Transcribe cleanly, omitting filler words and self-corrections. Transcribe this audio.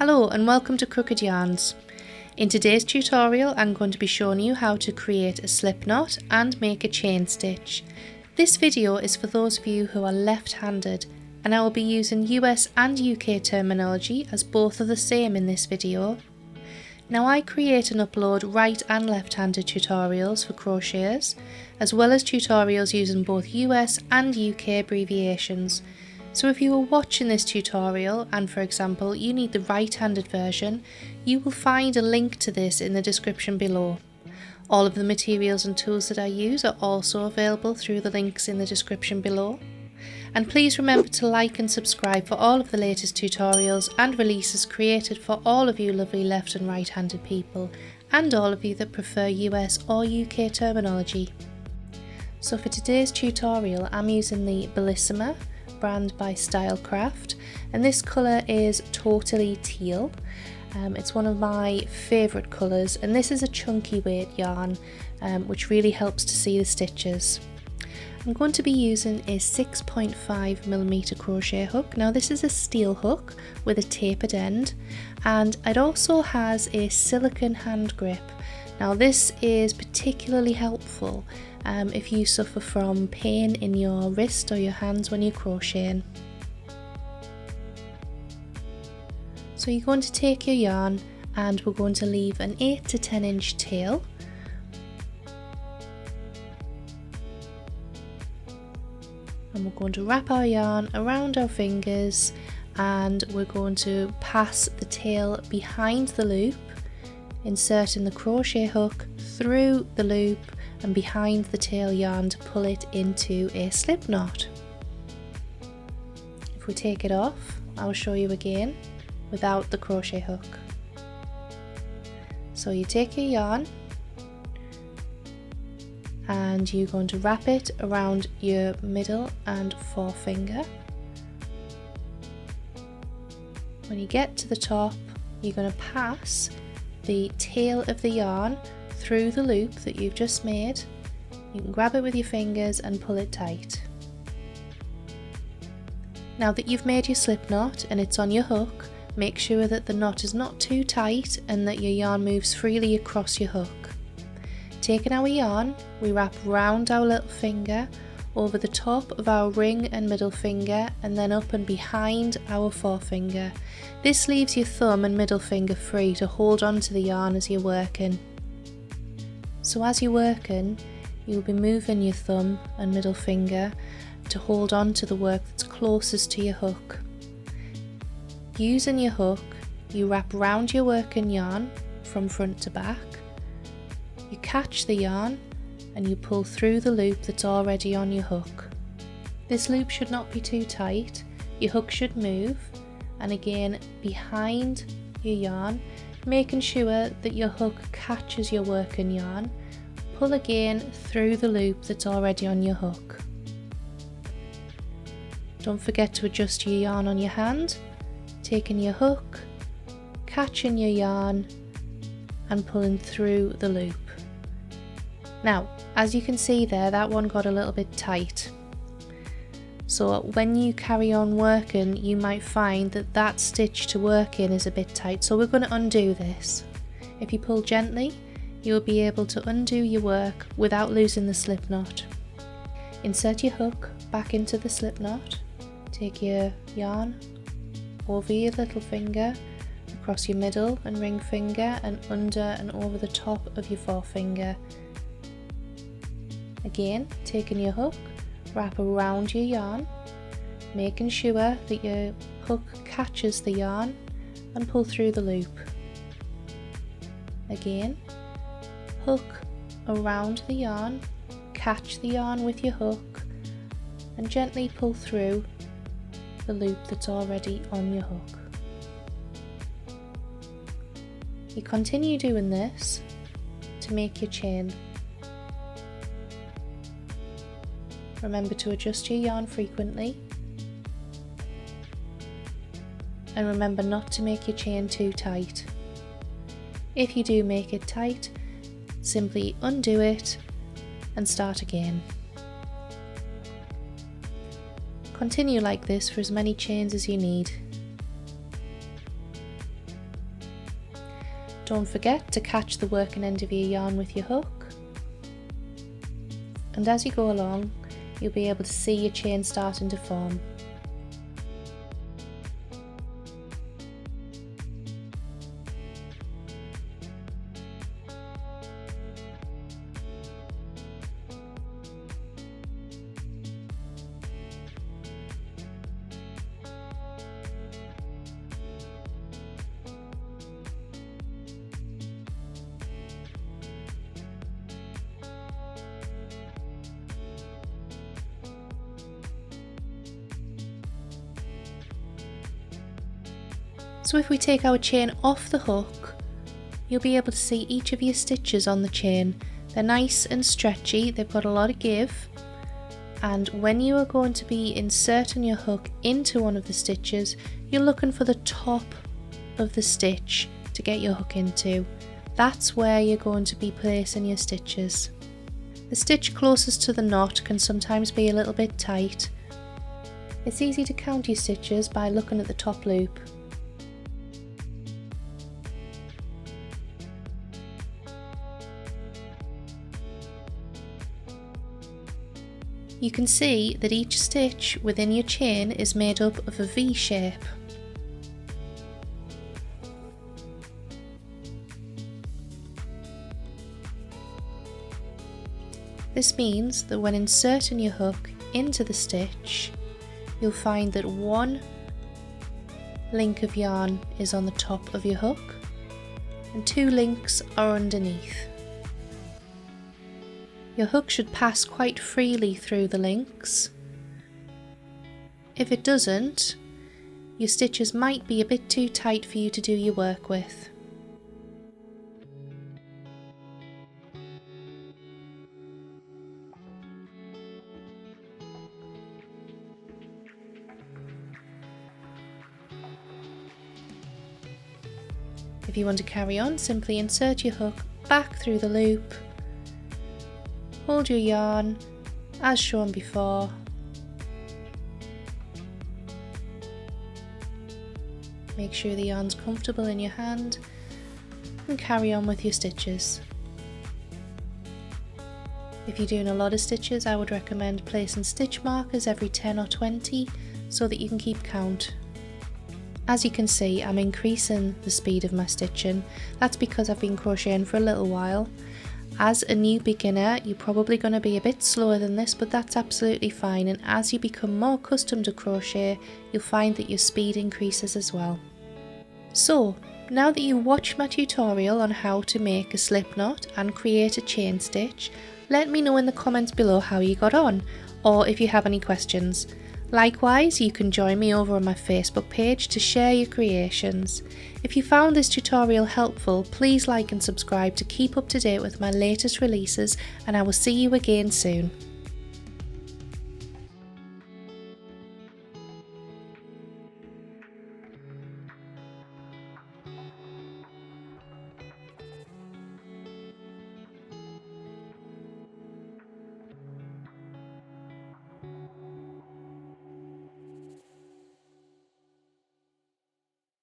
Hello and welcome to Crooked Yarns. In today's tutorial I'm going to be showing you how to create a slip knot and make a chain stitch. This video is for those of you who are left-handed and I will be using US and UK terminology as both are the same in this video. Now I create and upload right and left-handed tutorials for crocheters, as well as tutorials using both US and UK abbreviations. So if you are watching this tutorial and for example you need the right-handed version, you will find a link to this in the description below. All of the materials and tools that I use are also available through the links in the description below. And please remember to like and subscribe for all of the latest tutorials and releases created for all of you lovely left and right-handed people, and all of you that prefer US or UK terminology. So for today's tutorial I'm using the Bellissima brand by Stylecraft, and this colour is totally teal. It's one of my favourite colours, and this is a chunky weight yarn which really helps to see the stitches. I'm going to be using a 6.5mm crochet hook. Now this is a steel hook with a tapered end, and it also has a silicone hand grip. Now this is particularly helpful if you suffer from pain in your wrist or your hands when you're crocheting. So you're going to take your yarn and we're going to leave an 8 to 10 inch tail. And we're going to wrap our yarn around our fingers and we're going to pass the tail behind the loop, inserting the crochet hook through the loop and behind the tail yarn to pull it into a slip knot. If we take it off, I'll show you again without the crochet hook. So you take your yarn and you're going to wrap it around your middle and forefinger. When you get to the top, you're going to pass the tail of the yarn through the loop that you've just made. You can grab it with your fingers and pull it tight. Now that you've made your slip knot and it's on your hook, make sure that the knot is not too tight and that your yarn moves freely across your hook. Taking our yarn, we wrap round our little finger, over the top of our ring and middle finger, and then up and behind our forefinger. This leaves your thumb and middle finger free to hold on to the yarn as you're working. So as you're working, you'll be moving your thumb and middle finger to hold on to the work that's closest to your hook. Using your hook, you wrap round your working yarn from front to back. You catch the yarn and you pull through the loop that's already on your hook. This loop should not be too tight, your hook should move, and again behind your yarn, making sure that your hook catches your working yarn. Pull again through the loop that's already on your hook. Don't forget to adjust your yarn on your hand, taking your hook, catching your yarn and pulling through the loop. Now, as you can see there, that one got a little bit tight. So when you carry on working, you might find that that stitch to work in is a bit tight. So we're going to undo this. If you pull gently, you'll be able to undo your work without losing the slip knot. Insert your hook back into the slip knot. Take your yarn over your little finger, across your middle and ring finger, and under and over the top of your forefinger. Again, taking your hook, wrap around your yarn, making sure that your hook catches the yarn and pull through the loop. Again, hook around the yarn, catch the yarn with your hook and gently pull through the loop that's already on your hook. You continue doing this to make your chain. Remember to adjust your yarn frequently, and remember not to make your chain too tight. If you do make it tight, simply undo it and start again. Continue like this for as many chains as you need. Don't forget to catch the working end of your yarn with your hook, and as you go along you'll be able to see your chain starting to form. So if we take our chain off the hook, you'll be able to see each of your stitches on the chain. They're nice and stretchy, they've got a lot of give, and when you are going to be inserting your hook into one of the stitches, you're looking for the top of the stitch to get your hook into. That's where you're going to be placing your stitches. The stitch closest to the knot can sometimes be a little bit tight. It's easy to count your stitches by looking at the top loop. You can see that each stitch within your chain is made up of a V shape. This means that when inserting your hook into the stitch, you'll find that one link of yarn is on the top of your hook and two links are underneath. Your hook should pass quite freely through the links. If it doesn't, your stitches might be a bit too tight for you to do your work with. If you want to carry on, simply insert your hook back through the loop. Hold your yarn as shown before, make sure the yarn's comfortable in your hand and carry on with your stitches. If you're doing a lot of stitches, I would recommend placing stitch markers every 10 or 20 so that you can keep count. As you can see, I'm increasing the speed of my stitching. That's because I've been crocheting for a little while. As a new beginner, you're probably going to be a bit slower than this, but that's absolutely fine, and as you become more accustomed to crochet, you'll find that your speed increases as well. So, now that you watched my tutorial on how to make a slip knot and create a chain stitch, let me know in the comments below how you got on, or if you have any questions. Likewise, you can join me over on my Facebook page to share your creations. If you found this tutorial helpful, please like and subscribe to keep up to date with my latest releases, and I will see you again soon.